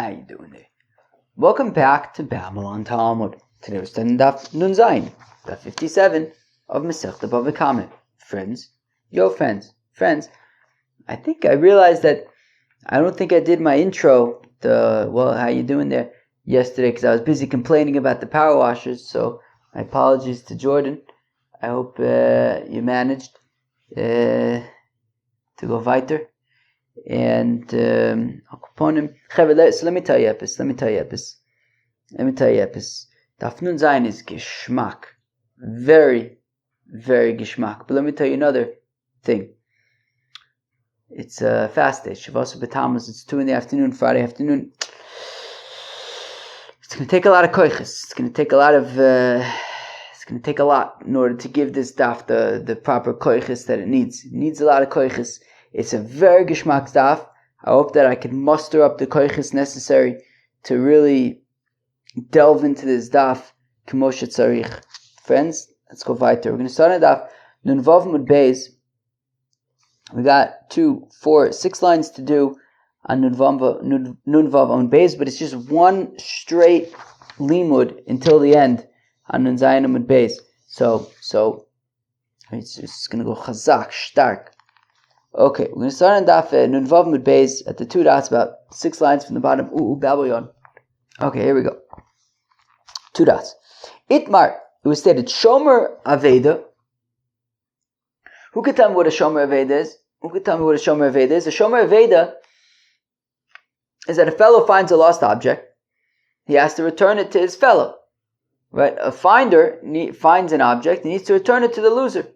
How you doing there? Welcome back to Babylon Talmud. Today we're studying Daf Nun Zayin, Daf 57 of Masechta BavaKama. Friends, I think I realized that I don't think I did my intro, how you doing there, yesterday because I was busy complaining about the power washers, so my apologies to Jordan. I hope you managed to go weiter. And upon him, so let me tell you Daf Nun Zayin is Geschmack, very, very Geschmack. But let me tell you another thing. It's a fast day, Shavuos B'Tammuz. It's 2 p.m, Friday afternoon. It's going to take a lot of koiches. It's going to take a lot in order to give this daf the proper koiches that it needs. It needs a lot of koiches. It's a very geschmack daf. I hope that I can muster up the koiches necessary to really delve into this daf k'mo shetzarich. Friends, let's go weiter. We're going to start on daf Nun Vav Mud Beis. We got 6 lines to do on Nun Vav Mud Beis, but it's just one straight limud until the end on Nun Zayin Mud Beis. So it's going to go chazak, stark. Okay, we're going to start on Daf Nun Vav Mud Beis at the 2 dots, about 6 lines from the bottom. Babylon. Okay, here we go. 2 dots. Itmar, it was stated, Shomer Aveda. Who could tell me what a Shomer Aveda is? A Shomer Aveda is that a fellow finds a lost object. He has to return it to his fellow. Right? A finder finds an object and needs to return it to the loser.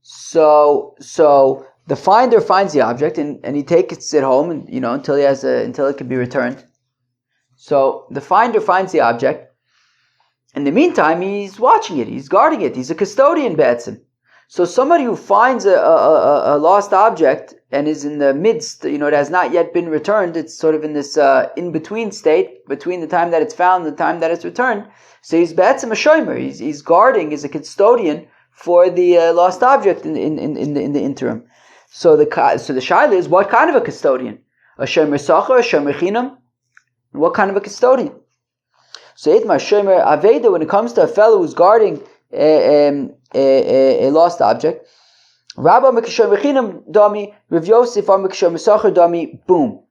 So the finder finds the object and he takes it home and until it can be returned. So the finder finds the object. In the meantime, he's watching it, he's guarding it, he's a custodian be'etzim. So somebody who finds a lost object and is in the midst, it has not yet been returned, it's sort of in this in-between state, between the time that it's found and the time that it's returned. So he's be'etzim a shomer, he's guarding, he's a custodian for the lost object in the interim. So the shaila is, what kind of a custodian? A shomer sacher, a shomer chinam? What kind of a custodian? So itmar shomer aveda, when it comes to a fellow who's guarding a lost object, Rabba Mekashomer Chinam Dami, Rav Yosef or Mekashomer Sacher Dami, boom.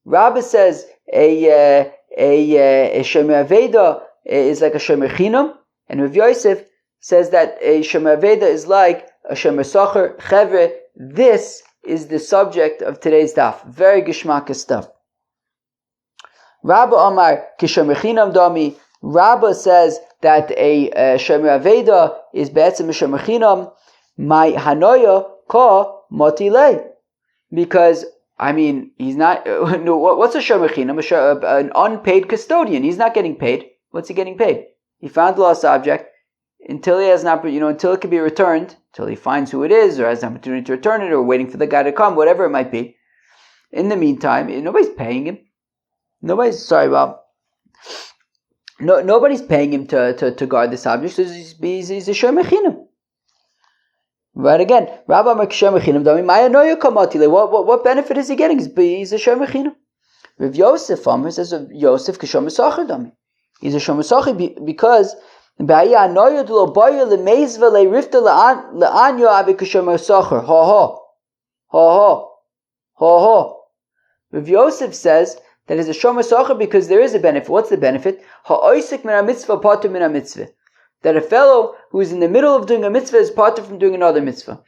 Rabba says a shomer aveda is like a shomer chinam, and Rav Yosef says that a shomer aveda is like a shomer sacher. Chevre, this is the subject of today's daf. Very geschmack stuff. Rabba Amar Kishomer Chinam Dami. Rabba says that a shomer aveda is be'etzem a shomer chinam. My hanoya ka motilei, because he's not. No, what's a shomer chinam? An unpaid custodian. He's not getting paid. What's he getting paid? He found the lost object. Until he has an opportunity, until it can be returned, until he finds who it is, or has an opportunity to return it, or waiting for the guy to come, whatever it might be. In the meantime, nobody's paying him. Nobody's paying him to guard this object. So he's a shomer chinam. Right again, Rabbi Amar shomer chinam dami maya noya kamatile. What benefit is he getting? He's a shomer chinam. Rav Yosef Amar says of Yosef kishomer sacher dami. He's a shomer sacher because Rav Yosef says that is a shomer sacher because there is a benefit. What's the benefit? That a fellow who is in the middle of doing a mitzvah is parted from doing another mitzvah.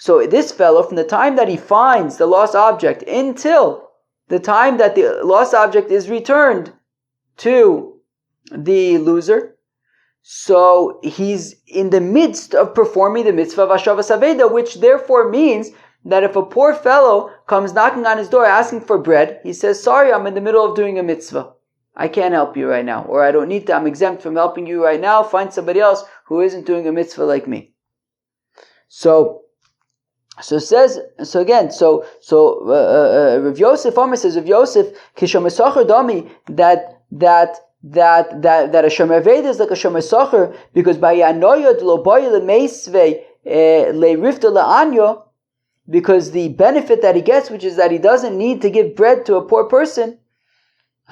So this fellow, from the time that he finds the lost object until the time that the lost object is returned to the loser, so he's in the midst of performing the mitzvah of Hashavas Aveda, which therefore means that if a poor fellow comes knocking on his door asking for bread, he says, sorry, I'm in the middle of doing a mitzvah. I can't help you right now. Or I don't need to, I'm exempt from helping you right now. Find somebody else who isn't doing a mitzvah like me. Rav Yosef Amar says, Rav Yosef, Kishomer Sacher Dami, that a shomer aveda is like a shomer sacher, because by yanoyod lo boy lemeisve le rifta leanyo, because the benefit that he gets, which is that he doesn't need to give bread to a poor person,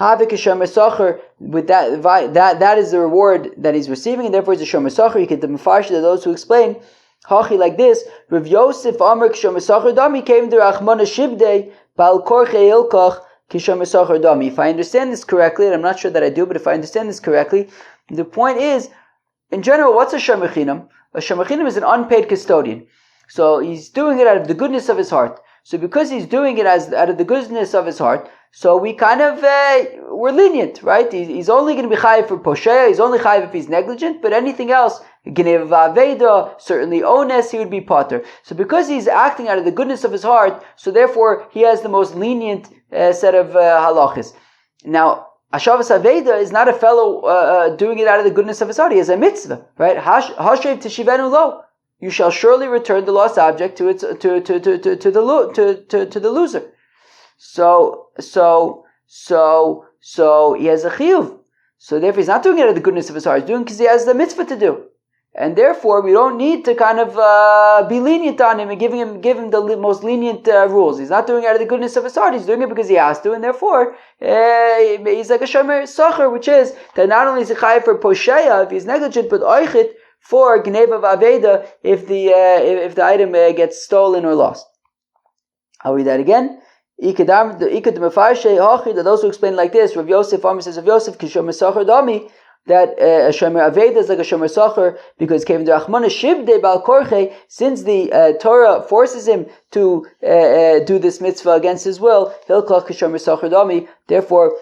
Havik Shomer Socher, with that is the reward that he's receiving, and therefore he's a Shomer Socher. You get the Mefarsh to those who explain Hachi like this. Rav Yosef Amr Shomer Socher Dami came to Rachmana Shivdei Bal Korche Ilkach Kishomer Socher Dami. If I understand this correctly, and I'm not sure that I do, but if I understand this correctly, the point is, in general, what's a Shomer Chinam? A Shomer Chinam is an unpaid custodian. So he's doing it out of the goodness of his heart. So because he's doing it out of the goodness of his heart, so we kind of, we're lenient, right? He's only going to be chayiv for posheya, he's only chayiv if he's negligent, but anything else, Geneva Vaveda, certainly ones, he would be potter. So because he's acting out of the goodness of his heart, so therefore he has the most lenient set of halachas. Now, Hashavas Aveda is not a fellow doing it out of the goodness of his heart. He has a mitzvah, right? Hashev teshivenu lo. You shall surely return the lost object to the loser. So he has a chiyuv. So therefore he's not doing it out of the goodness of his heart. He's doing it because he has the mitzvah to do. And therefore we don't need to kind of be lenient on him and give him the most lenient rules. He's not doing it out of the goodness of his heart. He's doing it because he has to, and therefore he's like a shomer socher, which is that not only is he chayav for posheya if he's negligent, but oichet for Gneva Vaveda if the item gets stolen or lost. I'll read that again. Those who explain like this, Rav Yosef, Amr says Rav Yosef, Kishomer Socher Dami, that a Shomer Aveda is like a Shomer Socher because came to Achmana Shibde Bal Korche, since the Torah forces him to do this mitzvah against his will, Hilkach Kishomer Socher Dami. Therefore,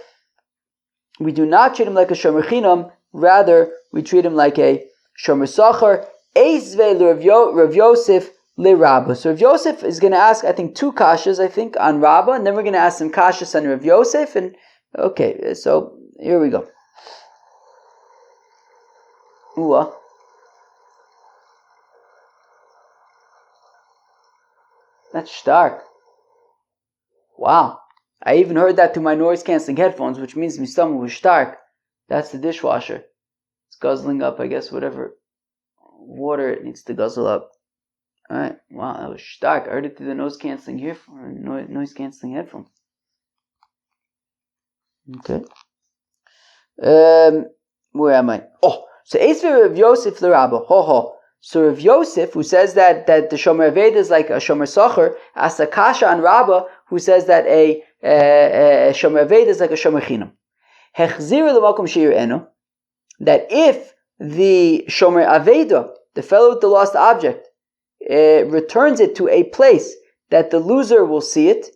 we do not treat him like a Shomer Chinam, rather we treat him like a Shomer Socher. Eizve Rav Yosef Le Rabba. So Rav Yosef is going to ask, I think, 2 kashas, on Rabba, and then we're going to ask some kashas on Rav Yosef, and okay, so here we go. Ooh. That's stark. Wow. I even heard that through my noise-canceling headphones, which means my stomach was stark. That's the dishwasher. It's guzzling up, I guess, whatever water it needs to guzzle up. Alright, wow, that was stark. I heard it through the noise-canceling headphones. Okay. Where am I? Oh, so Esver Rav Yosef l'Rabba. So Rav Yosef, who says that the Shomer Aveda is like a Shomer Socher, asks a kasha on Rabba, who says that a Shomer Aveda is like a Shomer Chinam. Hechzir l'makom she'ir'enu, that if the Shomer Aveda, the fellow with the lost object, returns it to a place that the loser will see it,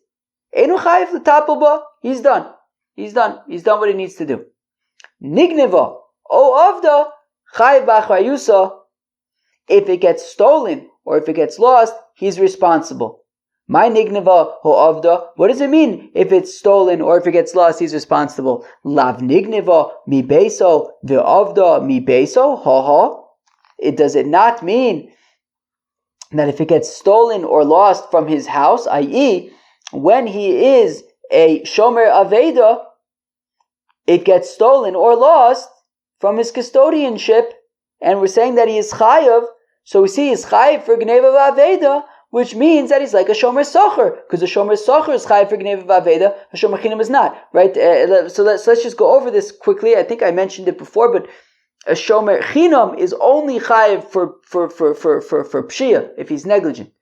Einu chayiv l'tapel ba, he's done what he needs to do. Nigneva, o avda, chayiv b'achrayusa, if it gets stolen or if it gets lost, he's responsible. My nigneva ho avda, what does it mean if it's stolen or if it gets lost, he's responsible? Lav nigneva mi beso, ve'avda mi beso, does it not mean that if it gets stolen or lost from his house, i.e., when he is a Shomer Aveda, it gets stolen or lost from his custodianship, and we're saying that he is Chayav, so we see he's Chayav for Gneva Vaveda, which means that he's like a Shomer Socher, because a Shomer Socher is Chayav for Gneva Vaveda, a Shomer Chinam is not, right? So let's just go over this quickly. I think I mentioned it before, but a Shomer Chinam is only Chayiv for Pshia, if he's negligent.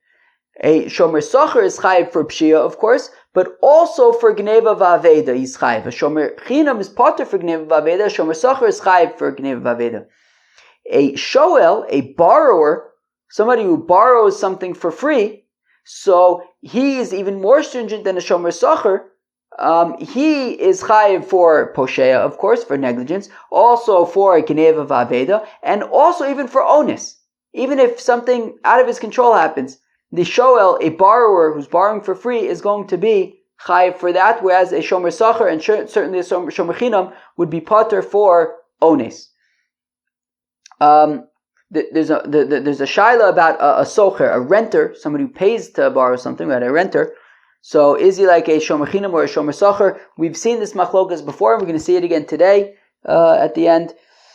A Shomer Socher is Chayiv for Pshia, of course, but also for Gneva Vaveda he's Chayiv. A Shomer Chinam is potter for Gneva Vaveda, a Shomer Socher is Chayiv for Gneva Vaveda. A Shoel, a borrower, somebody who borrows something for free, so he is even more stringent than a Shomer Socher. He is chayiv for posheya, of course, for negligence, also for Gneva Vaveda, and also even for onus. Even if something out of his control happens, the shoel, a borrower who's borrowing for free, is going to be chayiv for that, whereas a Shomer Socher and certainly a Shomer Chinam would be potter for onus. There's a shaila about a socher, a renter, somebody who pays to borrow something, right? A renter. So is he like a Shomer Chinam or a Shomer Socher? We've seen this machlokas before, and we're going to see it again today at the end.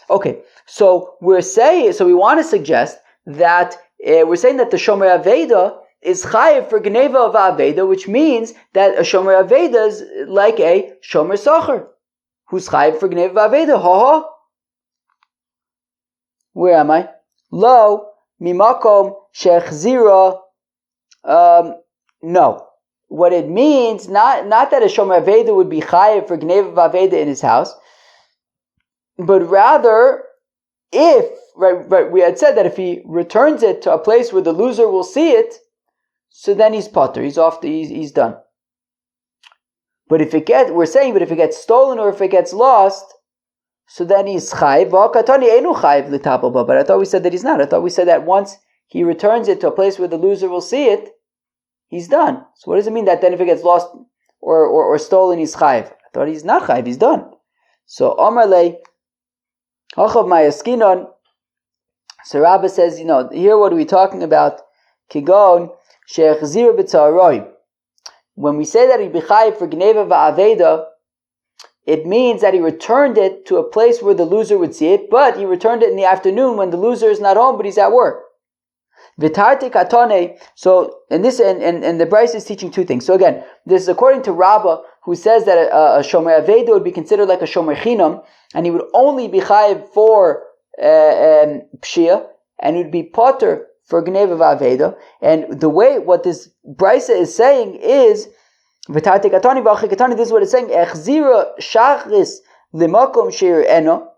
Okay, so we want to suggest that we're saying that the Shomer Aveda is chayiv for Gneva of Aveda, which means that a Shomer Aveda is like a Shomer Socher. who's chayiv for gneva v'aveda. Ha ha. Where am I? Lo mimakom shechzira. No. What it means, not that a shomer aveda would be chayiv for gneva v'aveda in his house, but rather, if we had said that if he returns it to a place where the loser will see it, so then he's potter. He's off. He's done. But if it gets stolen or if it gets lost, so then he's chayiv. But I thought we said that he's not. I thought we said that once he returns it to a place where the loser will see it, he's done. So what does it mean that then if it gets lost or stolen, he's chayiv? I thought he's not chayiv. He's done. So Omar le hachav mayaskinon. So Rabbah says, here what are we talking about? Kigon shechzir b'tzaroi. When we say that he be chayiv for gneva va'aveda, it means that he returned it to a place where the loser would see it, but he returned it in the afternoon when the loser is not home, but he's at work. V'tarti katone. So, and the Bryce is teaching two things. So again, this is according to Rabbah, who says that a shomer aveda would be considered like a shomer chinam, and he would only be chayiv for pshia, and he would be potter for gneva v'aveda. And the way what this Bryce is saying is, v'tarti katone v'achri katone. This is what it's saying. Echzira shachris limakom sheir eno.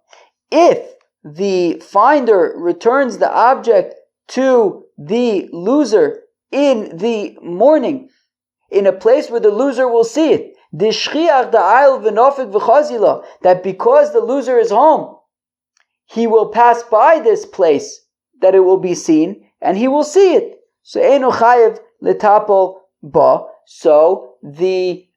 If the finder returns the object to the loser in the morning, in a place where the loser will see it, that because the loser is home, he will pass by this place that it will be seen, and he will see it. So eino chayev letapol ba. So the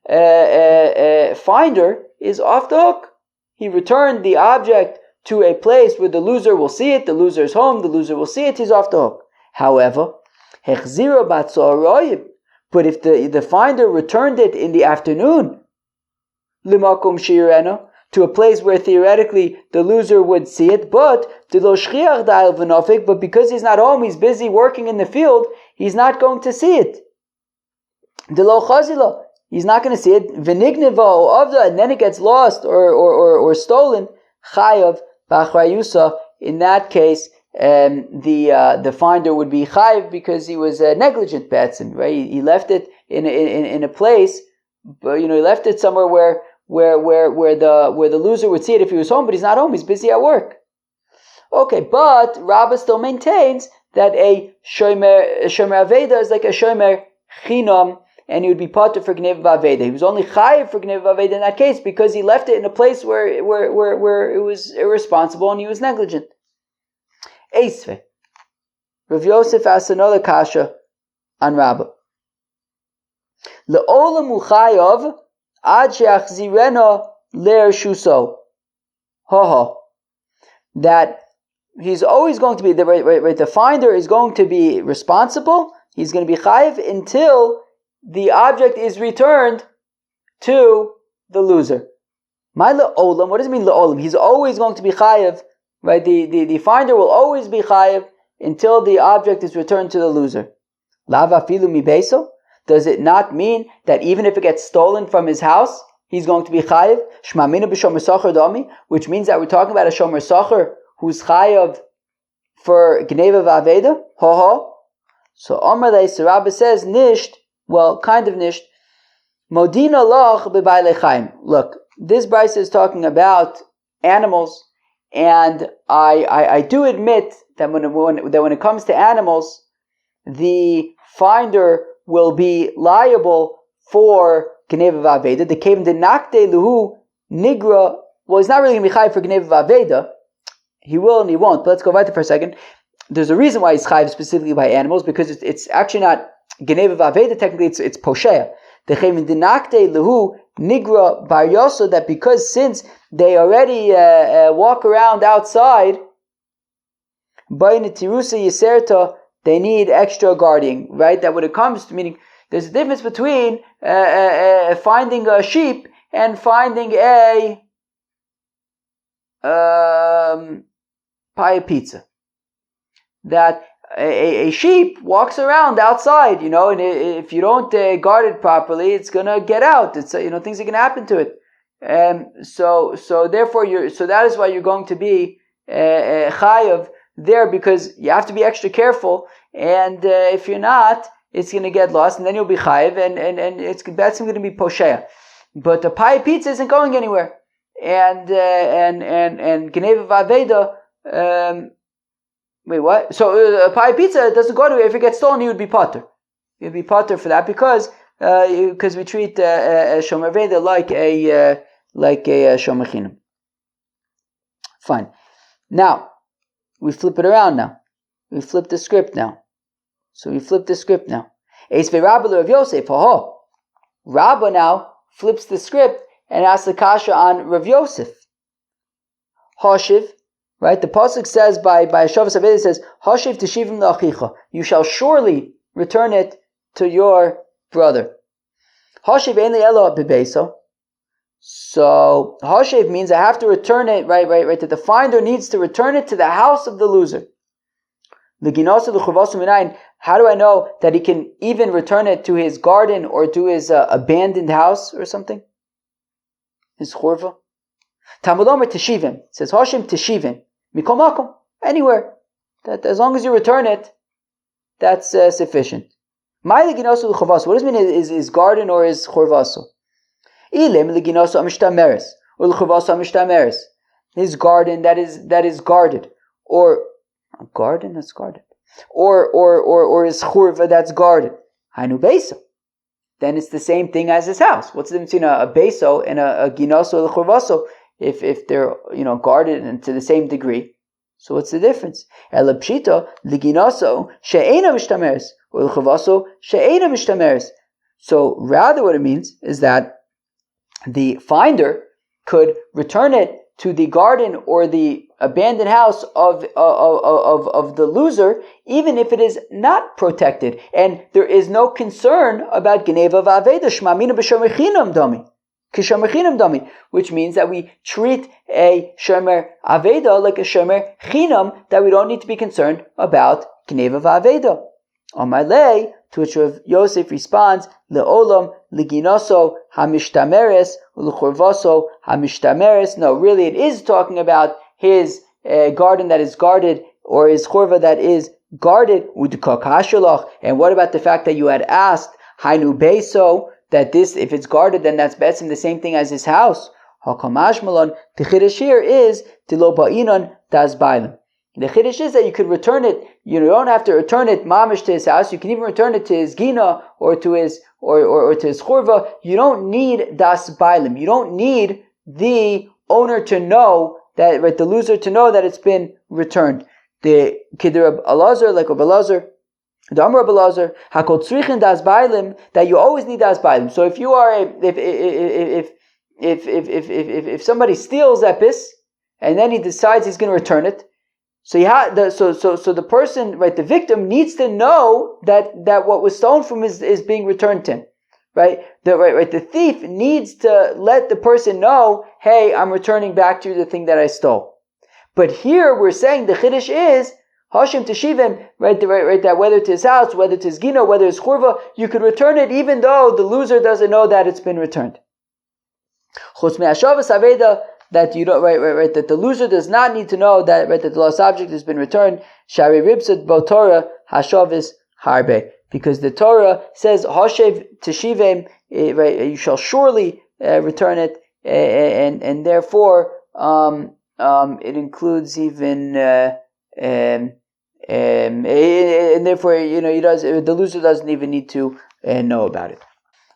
finder is off the hook. He returned the object to a place where the loser will see it. The loser is home. The loser will see it. He's off the hook. However, hechzira batzoroyim. But if the finder returned it in the afternoon, limakum shireno, to a place where theoretically the loser would see it, but because he's not home, he's busy working in the field, he's not going to see it. He's not going to see it. And then it gets lost or stolen. Chayav b'achrayusa. In that case, the finder would be chayiv because he was negligent, batson, right? He left it in a place, but he left it somewhere where the loser would see it if he was home, but he's not home. He's busy at work. Okay, but Rabbah still maintains that a shomer aveda is like a shomer chinam, and he would be potter for gneva v'aveda. He was only chayiv for gneva v'aveda in that case because he left it in a place where it was irresponsible and he was negligent. Eisve. Rav Yosef asked another kasha on Rabbah. Le'olam hu chayav ad she'achzirena le'ershuso. That he's always going to be, the finder is going to be responsible. He's going to be chayiv until the object is returned to the loser. My le'olam, what does it mean le'olam? He's always going to be chayiv. Right, the finder will always be chayiv until the object is returned to the loser. Lava filu mi beso? Does it not mean that even if it gets stolen from his house, he's going to be chayiv? Shmamina b'shomer sacher dami, which means that we're talking about a shomer sacher who's chayiv for gneva v'aveda. So Omer so Rabbah says nisht. Well, kind of nisht. Modina lach b'bailei chaim. Look, this Bryce is talking about animals. And I do admit that when it comes to animals, the finder will be liable for gneva v'aveda. The kevin denakte luhu nigra. Well, he's not really going to be chayiv for gneva v'aveda. He will and he won't. But let's go right for a second. There's a reason why he's chayiv specifically by animals, because it's actually not gneva v'aveda. Technically, it's posheya. The kevin denakte luhu nigra bar yoso, that because since they already walk around outside, they need extra guarding, right? That when it comes to, meaning there's a difference between finding a sheep and finding a pie of pizza. That a sheep walks around outside, and if you don't guard it properly, it's gonna get out. It's things are gonna happen to it. So therefore that is why you're going to be chayav there, because you have to be extra careful, and if you're not, it's going to get lost, and then you'll be chayav, and that's going to be posheya. But the pie pizza isn't going anywhere, and Geneva Vaveda. Wait, what? So a pie pizza doesn't go anywhere. If it gets stolen, you would be potter. You'd be potter for that because we treat shomer veda like a shomer chinam. Fine. Now we flip it around. Now we flip the script. Now, so we flip the script now. Eis ve'Rabba of Yosef. Rabba now flips the script and asks the kasha on Rav Yosef. Hashiv, right? The pasuk says by Shavas Aveda says, Hashiv teshivim la'achicha. You shall surely return it to your brother. Hashiv ein li'elo bebeso. So Hashiv means I have to return it, right? That the finder needs to return it to the house of the loser. How do I know that he can even return it to his garden or to his abandoned house or something? His chorva. Tamulomer teshivim. It says Hashem teshivim. Mikol makom. Anywhere. That as long as you return it, that's sufficient. What does it mean is garden or is chorvaso? His garden that is guarded. Or a garden that's guarded. Or his churva that's guarded. Hainu beso. Then it's the same thing as his house. What's the difference between a beso and a ginoso or a churvaso? If they're guarded and to the same degree, so what's the difference? Ela pshita liginoso she'ena mishtameres or l'chavaso she'ena mishtameres. So rather, what it means is that the finder could return it to the garden or the abandoned house of the loser, even if it is not protected, and there is no concern about geneva v'aveda shmamina b'shomer chinam dami. Which means that we treat a shomer aveda like a shomer chinam, that we don't need to be concerned about geneva v'aveda. On my lay, to which Rav Yosef responds, le'olam liginoso hamishtameres u'lechorvaso hamishtameres. No, really, it is talking about his garden that is guarded, or his chorva that is guarded. And what about the fact that you had asked hainu beso, that this, if it's guarded, then that's betzim the same thing as his house? The chiddush here is tilo ba'inon das bailim. The chiddush is that you could return it. You don't have to return it mamish to his house. You can even return it to his gina or to his or to his churva. You don't need das bailim. You don't need the owner to know that, right, the loser to know that it's been returned. The Kidder Elazar, like Elazar, the Amr Elazar, Hakol Tzrichin das bailim, that you always need das bailim. So if you are if somebody steals epis and then he decides he's going to return it, so the person, right, the victim needs to know that what was stolen from him is being returned to him, right? The thief needs to let the person know, hey, I'm returning back to you the thing that I stole. But here we're saying the chiddush is Hashem teshivim, right? That whether to his house, whether to his gino, whether it's churva, you could return it even though the loser doesn't know that it's been returned. Chutz me'ashavas aveda, that you don't, right, that the loser does not need to know that, right, that the lost object has been returned. Shari ribsat bo Torah hashavis harbe, because the Torah says hashev teshivim, right, you shall surely return it, and therefore it includes even and therefore the loser doesn't even need to know about it.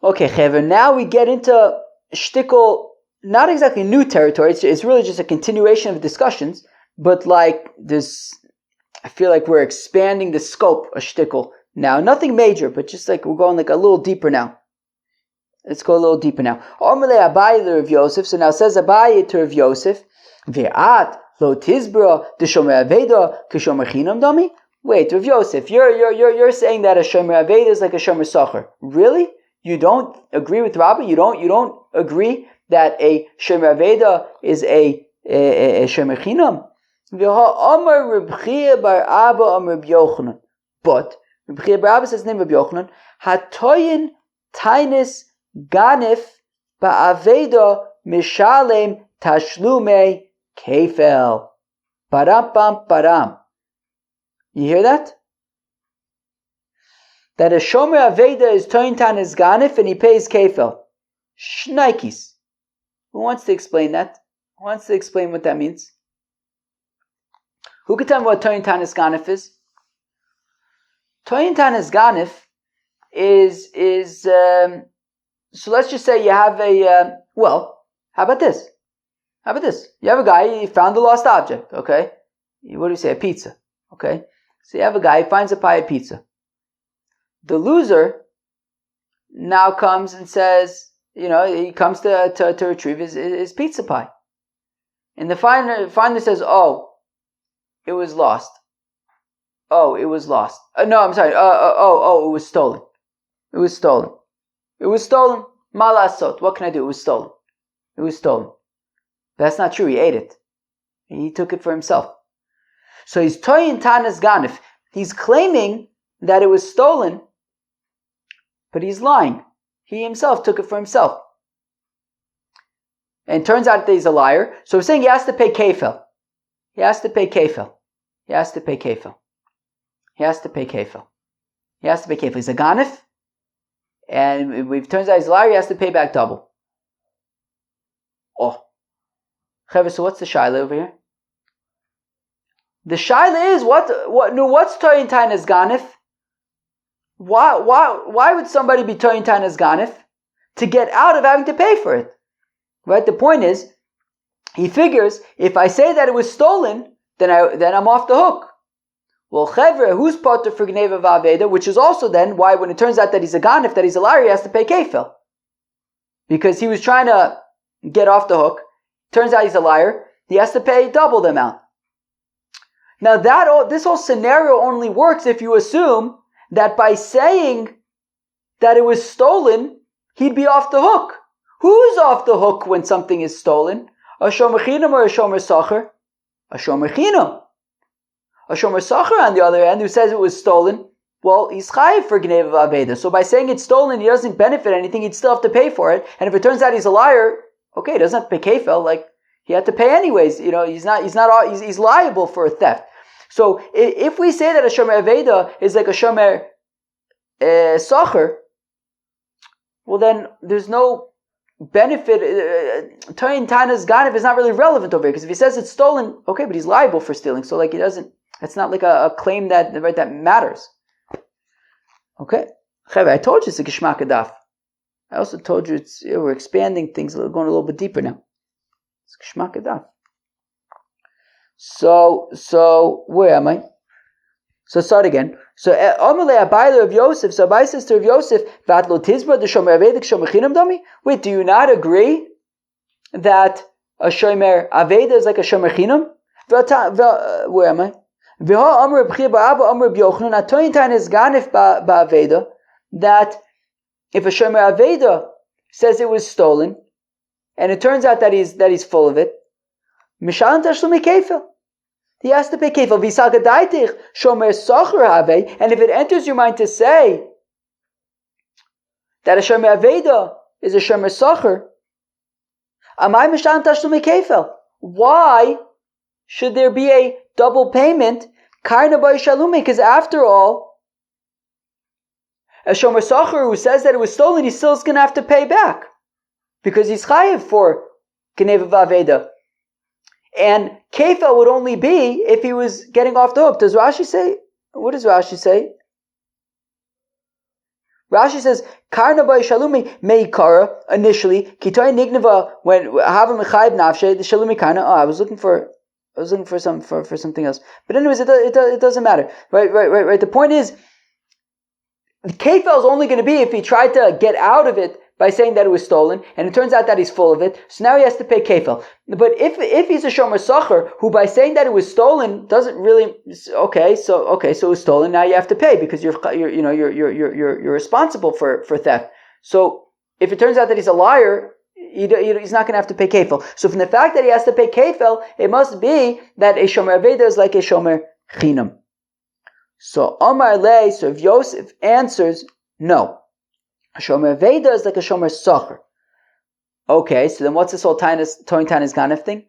Okay, Chaver, now we get into shtickle. Not exactly new territory. It's really just a continuation of discussions, but like this, I feel like we're expanding the scope of shtickle now. Nothing major, but just like we're going like a little deeper now. Let's go a little deeper now. Omele Abaye Rav Yosef. So now says Abaye to Rav Yosef, Ve'at lo tizbra de shomer aveda kishomer chinam dami. Wait, Rav Yosef, you're saying that a shomer aveda is like a shomer sacher. Really? You don't agree with Rabbi? You don't agree that a shomer aveda is a shomer chinam? Amar Reb Chia bar Abba Amar Reb Yochanan. But Reb Chia bar Abba says the name of Reb Yochanan, Hatoyin tainis ganif ba'aveda mishalem tashlume kefel. Param pam param. You hear that? That a shomer aveda is tointan is ganif and he pays kefel. Shnaikis. Who wants to explain that? Who wants to explain what that means? Who can tell me what tointan is ganif is? Tointan is ganif is so let's just say you have a how about this? How about this? You have a guy, he found a lost object, okay? What do you say? A pizza, okay? So you have a guy, he finds a pie of pizza. The loser now comes and says, he comes to retrieve his pizza pie. And the finder says, oh, it was lost. Oh, it was lost. No, I'm sorry. It was stolen. It was stolen. It was stolen. Malasot. What can I do? It was stolen. It was stolen. That's not true. He ate it. He took it for himself. So he's toyin tanas ganif. He's claiming that it was stolen, but he's lying. He himself took it for himself. And it turns out that he's a liar. So we're saying he has to pay kefel. He has to pay kefel. He has to pay kefel. He has to pay kefel. He has to pay kefel. He's a ganif. And if it turns out he's a liar, he has to pay back double. Oh. So what's the shaila over here? The shaila is what's toyin tanas ganif? Why would somebody be toyin tanas ganif? To get out of having to pay for it. Right? The point is, he figures, if I say that it was stolen, then I'm off the hook. Well, chevre, who's potter for gneva v'aveda, which is also then why when it turns out that he's a ganif, that he's a liar, he has to pay kefil. Because he was trying to get off the hook. Turns out he's a liar, he has to pay double the amount. Now this whole scenario only works if you assume that by saying that it was stolen, he'd be off the hook. Who's off the hook when something is stolen? A shomer chinam or a shomer sacher? A shomer chinam. A shomer sacher, on the other hand, who says it was stolen, well, he's chayiv for gneva v'aveda. So by saying it's stolen, he doesn't benefit anything. He'd still have to pay for it. And if it turns out he's a liar, okay, he doesn't have to pay kefel. Like he had to pay anyways. He's liable for a theft. So if we say that a shomer aveda is like a shomer sacher, well then there's no benefit. Toyin tanas ganif is not really relevant over here because if he says it's stolen, okay, but he's liable for stealing. So like he doesn't. It's not like a claim that matters. Okay, I told you it's a geshmak adaf. I also told you we're expanding things, going a little bit deeper now. It's geshmak adaf. So where am I? So start again. So Amalei Abayla of Yosef. So Abai says to Yosef, Vatlo Tizba the Shomer Avedik Shomer Chinam Dami. Wait, do you not agree that a Shomer Aveda is like a Shomer Chinam? Where am I? V'ha Amr B'chir Ba'aba Amr B'Yochanan Atoyin Tain is Ganif Ba'aveda, that if a Shomer Aveda says it was stolen, and it turns out that he's full of it, Mishalim Tashlumi Kefil. He has to pay kefil. V'isagadaitich shomer sacher have, and if it enters your mind to say that a shomer aveda is a shomer sacher, amay mishalim tashlumi kefil. Why should there be a double payment? Karna by shalumi, because after all, a shomer sacher who says that it was stolen, he still is going to have to pay back because he's chayiv for gneva v'aveda. And kefel would only be if he was getting off the hook. Does Rashi say? What does Rashi say? Rashi says, "Karna by shalumi meikara initially kitoy nigneva when hava mechayib nafshe the shalumi karna." Oh, I was looking for something else. But anyways, it doesn't matter. Right. The point is, the kefel is only going to be if he tried to get out of it by saying that it was stolen, and it turns out that he's full of it, so now he has to pay kefel. But if he's a shomer sacher who by saying that it was stolen doesn't really so it was stolen, now you have to pay because you're responsible for theft. So if it turns out that he's a liar, he's not going to have to pay kefel. So from the fact that he has to pay kefel, it must be that a shomer aveda is like a shomer chinam. So Amar Lei, so if Yosef answers no. A shomer aveda is like a shomer sacher. Okay, so then what's this whole Toin Tainus Ganef thing?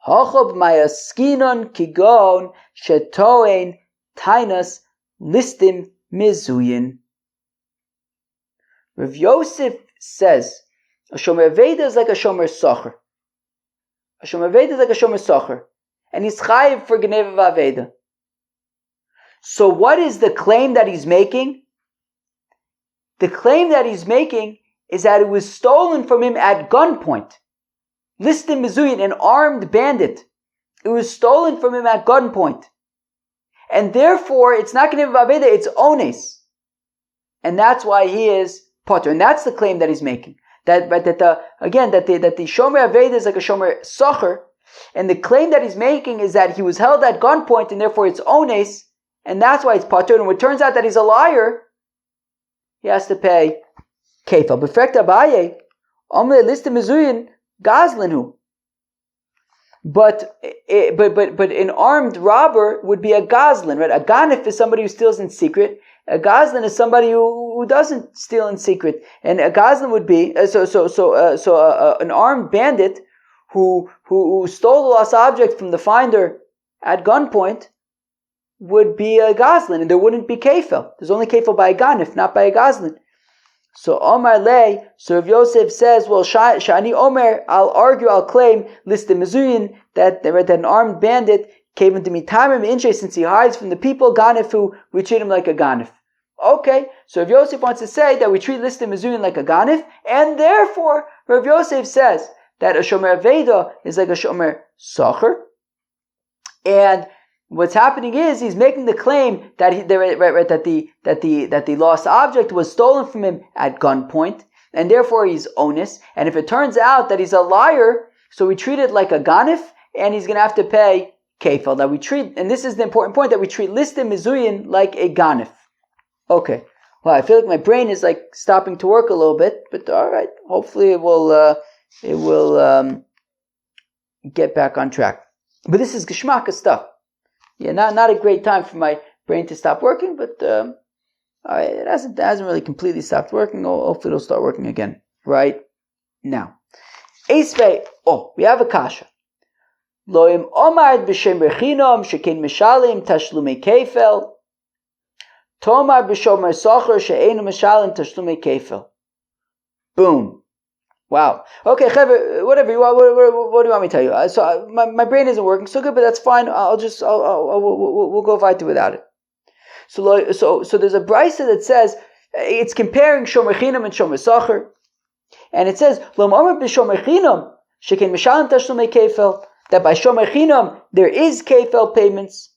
Hochob mayaskinon kigon shetoin Tainus listim mizuyin. Rav Yosef says a shomer veda is like a shomer socher. A shomer veda is like a shomer socher, and he's chayiv for geneva vaveda. So what is the claim that he's making? The claim that he's making is that it was stolen from him at gunpoint. Listim mizuyin, an armed bandit. It was stolen from him at gunpoint. And therefore, it's not geneva vaveda, it's ones. And that's why he is potter. And that's the claim that he's making. That the shomer aveda is like a shomer socher, and the claim that he's making is that he was held at gunpoint, and therefore it's ones, and that's why it's potter. And when it turns out that he's a liar, he has to pay kefal. Befrekt Abaye, omle listim mizuyin gazlinu. But an armed robber would be a gazlan, right? A ganif is somebody who steals in secret. A gazlan is somebody who doesn't steal in secret, and a gazlan would be an armed bandit who stole the lost object from the finder at gunpoint would be a gazlan, and there wouldn't be kefil. There's only kefil by a ganif, not by a gazlan. So Omar Lei, so Rav Yosef says, well, Shani Omer, I'll claim, listim mizuyin, that an armed bandit came into mitamim inche, since he hides from the people, ganifu, we treat him like a ganif. Okay, so Rav Yosef wants to say that we treat listim mizuyin like a ganif, and therefore Rav Yosef says that a shomer veda is like a shomer socher, and what's happening is he's making the claim that the lost object was stolen from him at gunpoint, and therefore he's onus. And if it turns out that he's a liar, so we treat it like a ganif, and he's going to have to pay kefil. That we treat, and this is the important point, that we treat listim mizuyin like a ganif. Okay. Well, I feel like my brain is like stopping to work a little bit, but all right. Hopefully it will get back on track. But this is geschmacka stuff. Yeah, not a great time for my brain to stop working, but it hasn't really completely stopped working. Hopefully it'll start working again right now. Eisvei, we have a kasha. Loim omad b'shem rechinom shekin mishalim tashlumei kefel. Tomar b'shomer socher she'enu mishalim tashlumei kefel. Boom. Wow. Okay, Chaver, whatever you want. What do you want me to tell you? So my brain isn't working so good, but that's fine. We'll go weiter without it. So there's a brisa that says it's comparing shomer chinam and shomer sacher, and it says Lom Omer b'shomer chinam shekin mishalim tashlumei kefel, that by shomer chinam there is kefel payments.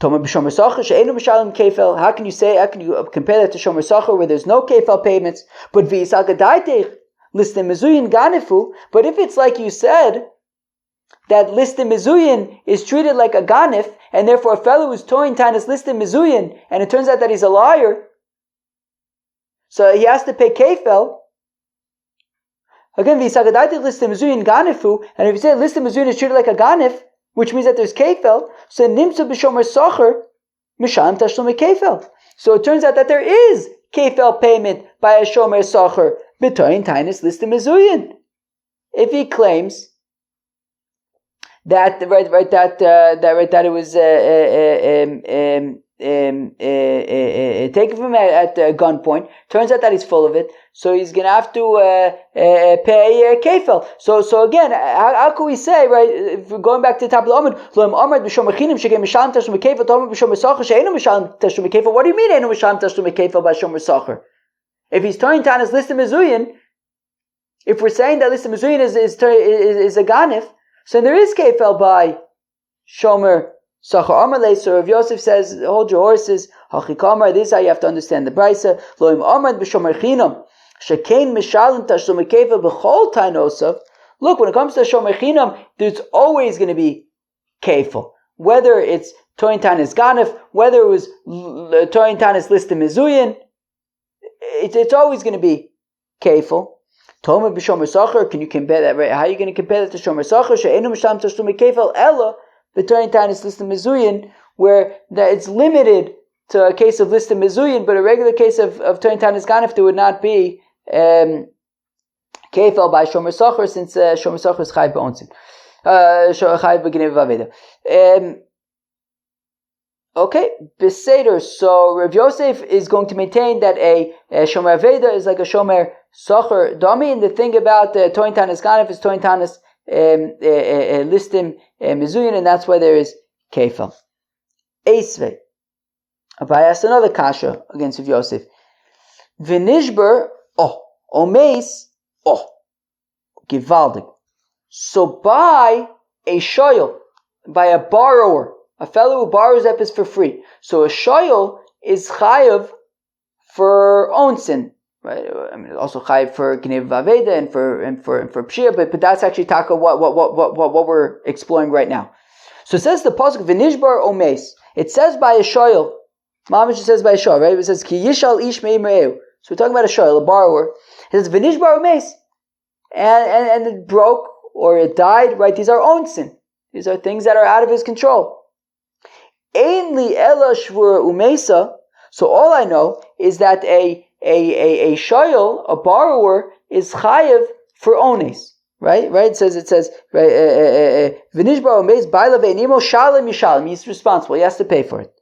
Tomar b'shomer sacher she'enu mishalim kefel. How can you compare that to shomer sacher where there's no kefel payments? But v'yisal gadaitech listim mizuyin ganifu, but if it's like you said, that listim mizuyin is treated like a ganif, and therefore a fellow who's toin tainus listim mizuyin, and it turns out that he's a liar, so he has to pay kefel. Again, v'yisagadaitik listim mizuyin ganifu, and if you say listim mizuyin is treated like a ganif, which means that there's kefel, so nimtzu b'shomer sacher mishalim tashlumei kefel. So it turns out that there is kefel payment by a shomer sacher. B'toin tainus listim mizuyin. If he claims that it was taken from him at gunpoint, turns out that he's full of it, so he's going to have to pay kefel. So again, how can we say, right? If we're going back to the top of the Amud, Lo Amad b'shomer chinam shegei mishalim tashlumei kefel, Tomar b'shomer sacher she'enu mishalim tashlumei kefel. What do you mean enu mishalim tashlumei kefel by shomer sacher? If he's turning tanis listim mizuyin, if we're saying that listim mizuyin is a ganif, so there is kefel by shomer sacher. Amalei. So Rav Yosef says, hold your horses. Hachikamar. This is how you have to understand the brisa. Loim amad b'shomer chinam shekein mishalim tashlumei kefel b'chol tainosav. Look, when it comes to shomer chinam, there's always going to be kefel, whether it's toin tanis ganif, whether it was toin tanis listim mizuyin. It's always going to be kefil. Tomar b'shomer sacher. Can you compare that? Right? How are you going to compare that to shomer sacher? She'enu mishalim tashlumei kefil ella b'toin tanis listim mizuyin, where it's limited to a case of listim mizuyin, but a regular case of toin tanis ganif there would not be kefil Kefel by Shomer Socher, since Shomer Socher is Chayiv B'Onsin. Chayiv B'Gneva V'Aveda. Okay, Beseder. So Rav Yosef is going to maintain that a Shomer Aveda is like a Shomer Socher Dami, and the thing about Toin Tanis Ganef is Toin Tanis Listim Mizuyin, and that's why there is Kefel. Eisvei. Abai asked another kasha against Rav Yosef. V'nishber, omeis, givaldik. So by a shoyel, by a borrower, a fellow who borrows epis for free. So a shoyel is chayav for onsin, right? I mean, also chayav for gnev vaveda and for pshia, but that's actually taka what we're exploring right now. So it says the pasuk v'nishbar omeis. It says by a shoyel. Mamish says by a shoyel, right? It says ki yishal ish me'imre'eu. So we're talking about a shoyel, a borrower. It says v'nishbar omeis, and it broke or it died. Right? These are onsin. These are things that are out of his control. Ainli ela shvur umesa. So all I know is that a shoyel, a borrower, is chayev for ones. Right? It says v'nishbar umeis ba'ila ve'nimo shalem yishalem. He's responsible. He has to pay for it.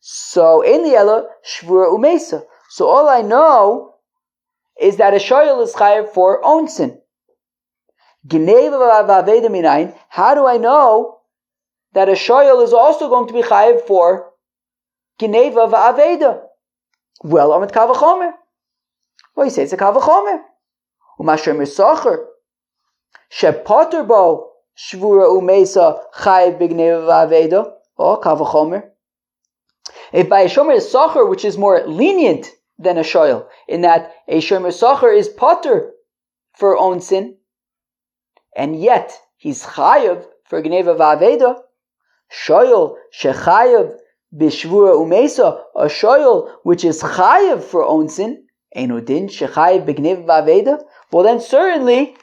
So ainli ela shvur umesa. So all I know is that a shoyel is chayev for onsin. How do I know that a shoyel is also going to be chayiv for gineva va'aveda? Well, amit kavachomer. Well, you say it's a kavachomer. Umasher misacher shepater bo shvura umesa chayiv b'gneva va'aveda. Oh, kavachomer. If by a shomer sacher, which is more lenient than a shoyel, in that a shomer sacher is pater for own sin, and yet he's chayav for gneva va'aveda. Shoyel shechayav b'shvura umesa, a shoyel which is chayav for onsin, enudin shechayav b'gneva va'aveda. Well, then certainly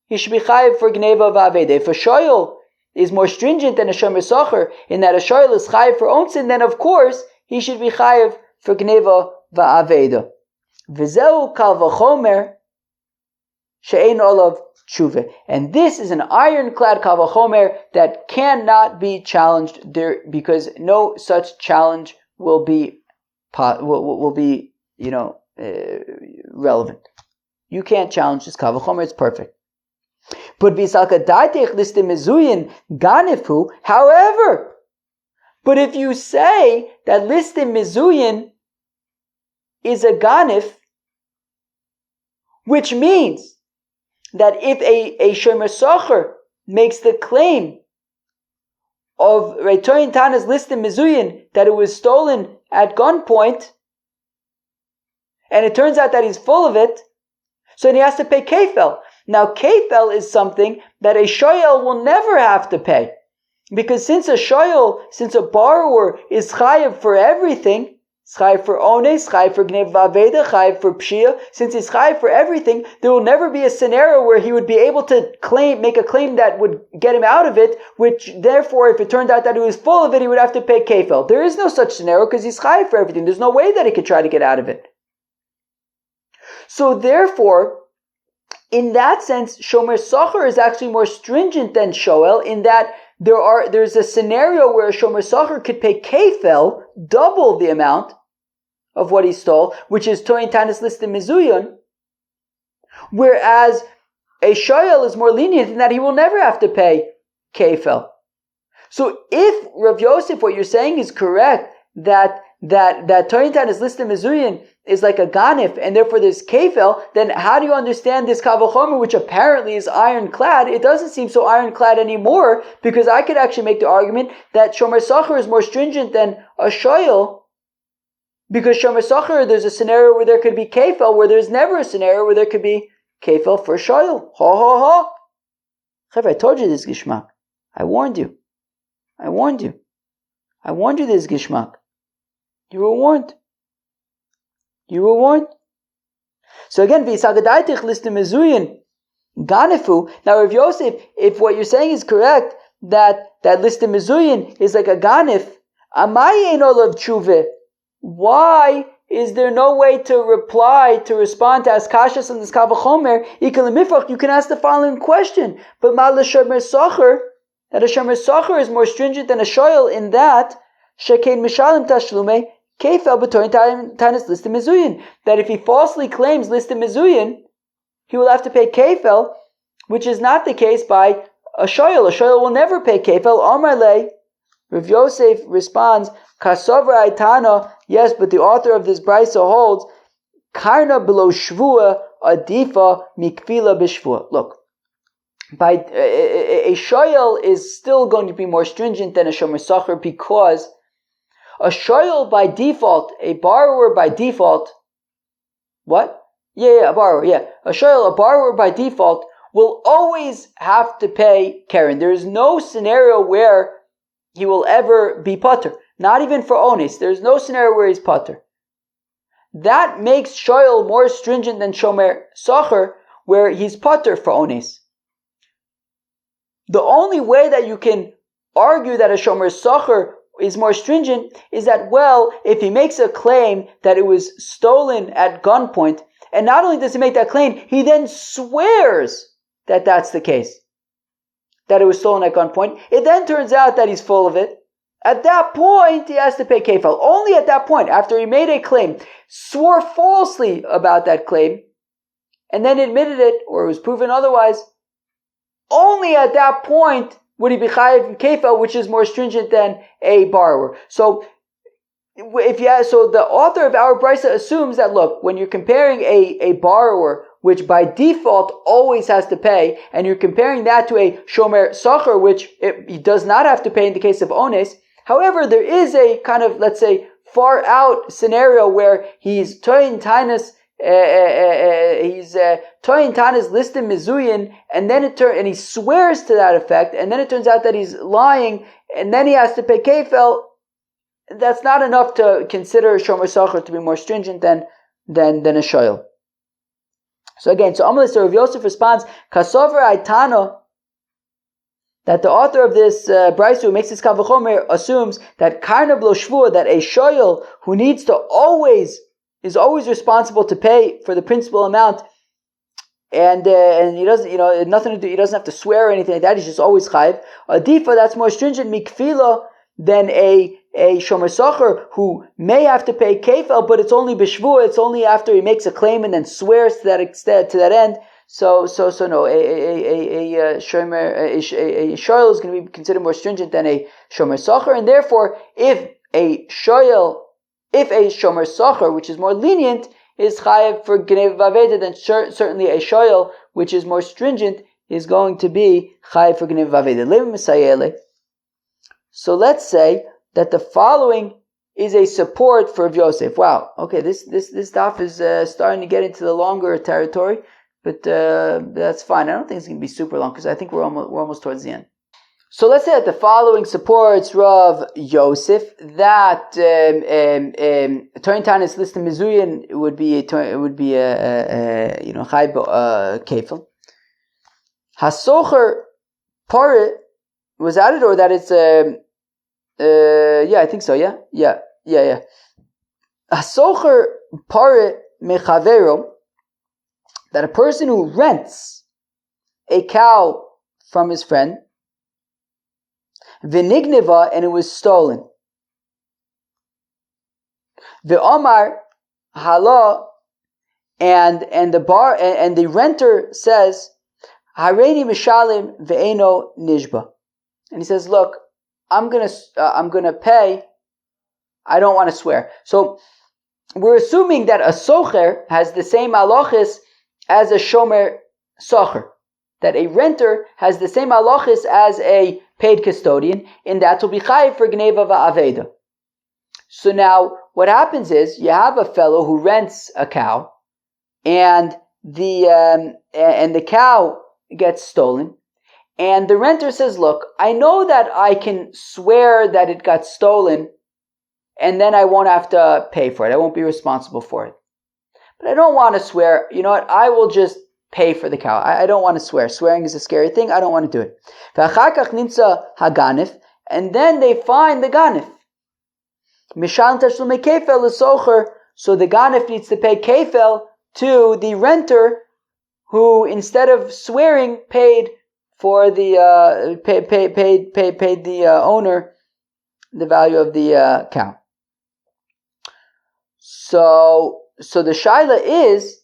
he should be chayav for gneva va'aveda. If a shoyel is more stringent than a shomer sacher, in that a shoyel is chayav for onsin, then of course he should be chayav for gneva va'aveda. V'zeu kal v'chomer she'ein olav tshuva. And this is an ironclad kavachomer that cannot be challenged there, because no such challenge will be relevant. You can't challenge this kavachomer; it's perfect. But visalka daitech listim mezuyin ganifu. However, but if you say that listim mezuyin is a ganif, which means that if a shomer sacher makes the claim of Reitoyin Tana's listim mezuyin that it was stolen at gunpoint, and it turns out that he's full of it, so then he has to pay kefel. Now kefel is something that a shoyel will never have to pay, because since a borrower is chayav for everything, chayav for ones, chayav for gnev va'aveda, chayav for pshia. Since he's chayav for everything, there will never be a scenario where he would be able to make a claim that would get him out of it, which therefore, if it turned out that he was full of it, he would have to pay kefel. There is no such scenario because he's chayav for everything. There's no way that he could try to get out of it. So therefore, in that sense, shomer sacher is actually more stringent than shoel, in that there's a scenario where a shomer sacher could pay kefel, double the amount of what he stole, which is toyin tanis listim mizuyon, whereas a shoyel is more lenient in that he will never have to pay kefel. So if Rav Yosef, what you're saying is correct, that toyin tanis listim mizuyon is like a ganif, and therefore there's kefel, then how do you understand this kavachomer, which apparently is ironclad? It doesn't seem so ironclad anymore, because I could actually make the argument that shomer sacher is more stringent than a shoyel, because shomer sacher, there's a scenario where there could be kefel, where there's never a scenario where there could be kefel for shoyel. I told you this gishmak. I warned you this gishmak. You were warned. So again, v'isagadaitich listim mezuyin ganifu. Now, Rav Yosef, if what you're saying is correct, that listim mezuyin is like a ganif, amay ein olav tshuva. Why is there no way to respond to ask kashas on this kavachomer? You can ask the following question. But ma l'shomer socher, that a shomer socher is more stringent than a shoyel in that shekein mishalim tashlume kefel b'toyin tanis listim mizuyin. That if he falsely claims listim mizuyin, he will have to pay kefel, which is not the case by a shoyel. A shoyel will never pay kefel. Amar le, Rav Yosef responds, Kasovra Aitana, yes, but the author of this brisa holds, Karna below shvua adifa mikvila b'shvua. Look, by a shoyel is still going to be more stringent than a shomer sacher because a shoyel by default, a borrower by default, what? A borrower, a shoyel, a borrower by default will always have to pay keren. There is no scenario where he will ever be pater. Not even for onis. There's no scenario where he's pater. That makes shoyel more stringent than shomer sacher, where he's pater for onis. The only way that you can argue that a shomer sacher is more stringent is that, well, if he makes a claim that it was stolen at gunpoint, and not only does he make that claim, he then swears that that's the case, that it was stolen at gunpoint. It then turns out that he's full of it. At that point, he has to pay kefel. Only at that point, after he made a claim, swore falsely about that claim, and then admitted it, or it was proven otherwise, only at that point would he be chayiv in kefel, which is more stringent than a borrower. So the author of our brisa assumes that, look, when you're comparing a borrower, which by default always has to pay, and you're comparing that to a shomer sacher, which he does not have to pay in the case of ones. However, there is a kind of, let's say, far out scenario where he's toyin tainus, listim mizuyin, and he swears to that effect, and then it turns out that he's lying, and then he has to pay kefel. That's not enough to consider shomer sacher to be more stringent than a shoyel. So again, Amalei, Rav Yosef responds, Kasover Aitano, that the author of this brisa who makes this kavachomer assumes that karna b'lo shvua, that a shoyel who needs to is always responsible to pay for the principal amount, and he doesn't, nothing to do, he doesn't have to swear or anything like that, he's just always chayiv. Adifa, that's more stringent mikfila than a shomer sacher who may have to pay kefel, but it's only b'shvua, it's only after he makes a claim and then swears to that extent, to that end. So no, a shoyel is going to be considered more stringent than a shomer sacher, and therefore, if a shomer sacher, which is more lenient, is chayiv for genev vaveda, then certainly a shoyel, which is more stringent, is going to be chayiv for genev vaveda. So let's say that the following is a support for Rav Yosef. Wow, okay, this daf is starting to get into the longer territory, but that's fine. I don't think it's going to be super long because I think we're almost towards the end. So let's say that the following supports Rav Yosef, that Toyin Tanis listim mizuyin would be a chayb kefil. Hasocher parit was added, or that it's I think so. Yeah. Hasocher parit mechavero, that a person who rents a cow from his friend, v'nigniva, and it was stolen. V'omar hala, and the renter says, hareini mishalim ve'eno nishba, and he says, look, I'm gonna pay. I don't want to swear. So we're assuming that a socher has the same halachis as a shomer sacher, that a renter has the same halachis as a paid custodian, in that will be chayiv for gneva va'aveda. So now what happens is you have a fellow who rents a cow, and the cow gets stolen, and the renter says, look, I know that I can swear that it got stolen, and then I won't have to pay for it. I won't be responsible for it. But I don't want to swear. You know what? I will just pay for the cow. I don't want to swear. Swearing is a scary thing. I don't want to do it. And then they find the ganif. so the ganef needs to pay kefel to the renter, who instead of swearing paid for the paid the owner the value of the cow. So the shaila is,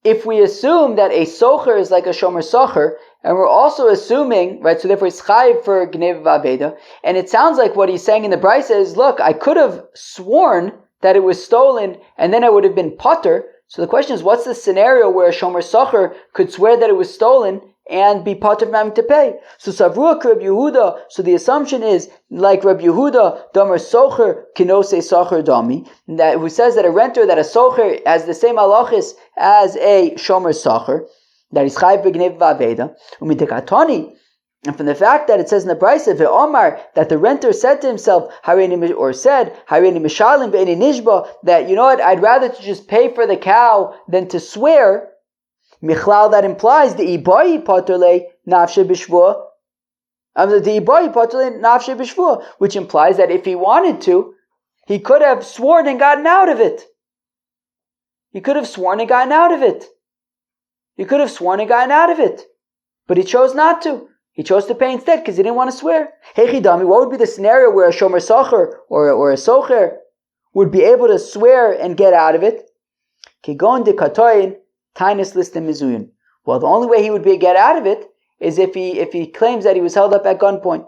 if we assume that a socher is like a shomer socher, and we're also assuming, right, so therefore it's chayiv for gneva v'aveda, and it sounds like what he's saying in the brisa is, look, I could have sworn that it was stolen, and then I would have been potter. So the question is, what's the scenario where a shomer socher could swear that it was stolen and be potter from having to pay? So Savruak Reb Yehuda, so the assumption is, like Reb Yehuda, Domer Socher Kinose Socher Dami, that who says that a renter, that a socher has the same halachis as a shomer socher, that is chayiv b'gnev v'aveda, u'mitekatoni. And from the fact that it says in the brisa, ve'omar, that the renter said to himself, or said, hareini mishalim ve'eni nishba, that, you know what, I'd rather to just pay for the cow than to swear. Michlal, that implies the ibai paterle nafshe b'shvua, the ibai paterle nafshe b'shvua, which implies that if he wanted to, he could have sworn and gotten out of it. He could have sworn and gotten out of it. He could have sworn and gotten out of it. But he chose not to. He chose to pay instead because he didn't want to swear. Hechidami, what would be the scenario where a shomer socher or a socher would be able to swear and get out of it? Kigon de katoyin tainis listem mizuyun. Well, the only way he would get out of it is if he claims that he was held up at gunpoint.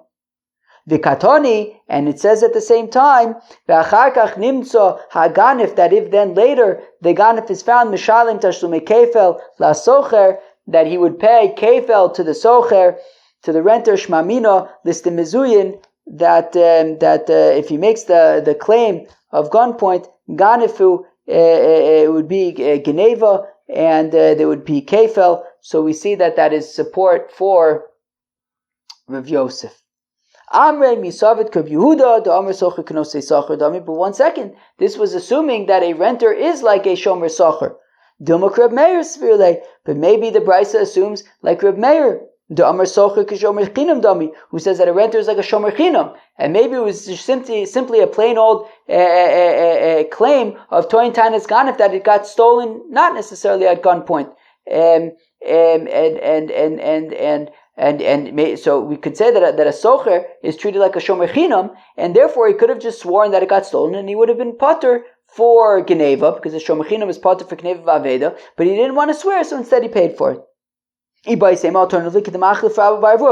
Vikatoni, and it says at the same time, ve'acharkach nimtzo haganif, that if then later the ganif is found mishalim tashlume kefel la socher, that he would pay kefel to the socher, to the renter, shmamina listem mizuyin, that if he makes the claim of gunpoint, ganifu, it would be geneva, and there would be kefel. So we see that is support for Rav Yosef. Amre misavit Reb Yehuda, the Amr socher k'nosei socher dami. But 1 second, this was assuming that a renter is like a shomer socher. Dilma Reb Meir svirle, but maybe the brisa assumes like Reb Meir, the Amr socher k'shomer chinam dami, who says that a renter is like a shomer chinam, and maybe it was just simply a plain old claim of toyin tanis ganif, that it got stolen, not necessarily at gunpoint, so we could say that a socher is treated like a shomer chinam, and therefore he could have just sworn that it got stolen, and he would have been potter for geneva, because the shomer chinam is potter for geneva v'aveda, but he didn't want to swear, so instead he paid for it. Alternatively, if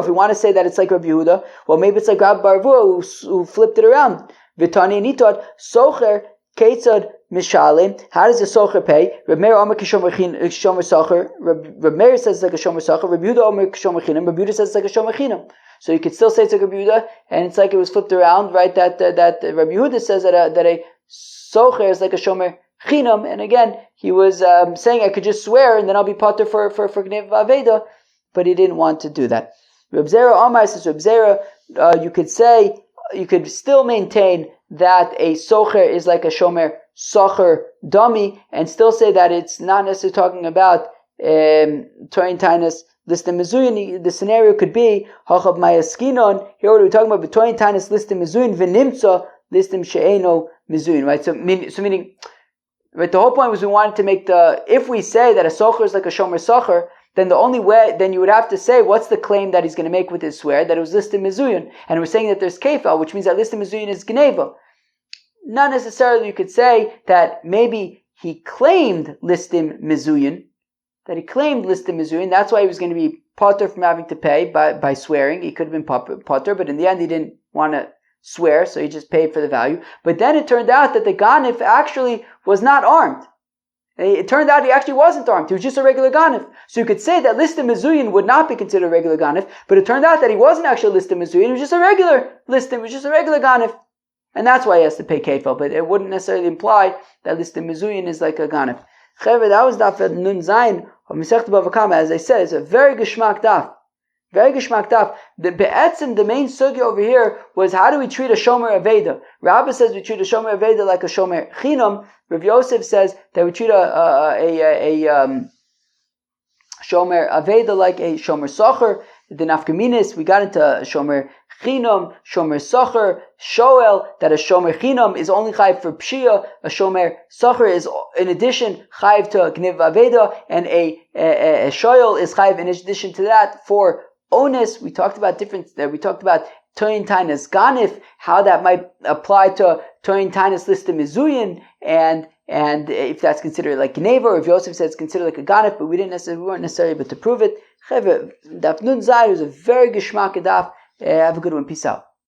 we want to say that it's like Rabbi Yehuda, well, maybe it's like Rabbi Barvua who flipped it around. Vitani nitot socher ketzad mishalim. How does the socher pay? Reb Meir Omer kishomer socher. Reb Meir says it's like a shomer socher. Reb Yehuda Omer kishomer chinam. Reb Yehuda says it's like a shomer chinam. So you could still say it's like Reb Yehuda, and it's like it was flipped around, right? That Reb Yehuda says that a socher is like a shomer chinam, and again he was saying I could just swear and then I'll be potter for gneva aveda, but he didn't want to do that. Reb Zera Amar says, Reb Zera, you could still maintain that a socher is like a shomer socher dummy, and still say that it's not necessarily talking about toyin tainus listem mizuyin. The scenario could be hachab mayaskinon. Here what are we talking about? Toyin tainus listem mizuyin v'nimtza listem she'eno mizuyin. Right. So meaning. Right, the whole point was we wanted to make if we say that a socher is like a shomer socher, then the only way, then you would have to say, what's the claim that he's going to make with his swear? That it was listim mizuyin. And we're saying that there's kefel, which means that listim mizuyin is geneva. Not necessarily you could say that maybe he claimed listim mizuyin, that's why he was going to be potter from having to pay by swearing. He could have been potter, but in the end he didn't want to swear, so he just paid for the value. But then it turned out that the ganif actually was not armed. It turned out he actually wasn't armed. He was just a regular ganif. So you could say that listim mizuyin would not be considered a regular ganif, but it turned out that he wasn't actually listim mizuyin. He was just a regular listim. He was just a regular ganif. And that's why he has to pay kefel, but it wouldn't necessarily imply that listim mizuyin is like a ganif. That was daf nun zayin of Masechet BavaKama. As I said, it's a very geschmack daf. Very geschmack daf. The main sugya over here was, how do we treat a shomer aveda? Rabbi says we treat a shomer aveda like a shomer chinam. Rav Yosef says that we treat a shomer aveda like a shomer socher. The nafkaminis, we got into shomer chinam, shomer sacher, shoel, that a shomer chinam is only chayiv for pshia, a shomer sacher is in addition chayiv to gniv aveda, and a shoel is chayiv in addition to that for onus. We talked about toyin tainas ganif, how that might apply to toyin tainas list mizuyin, and if that's considered like gneva, or if Yosef said it's considered like a ganif, but we weren't necessarily able to prove it. Daf Nun Zayin was a very geschmack daf. Have a good one. Peace out.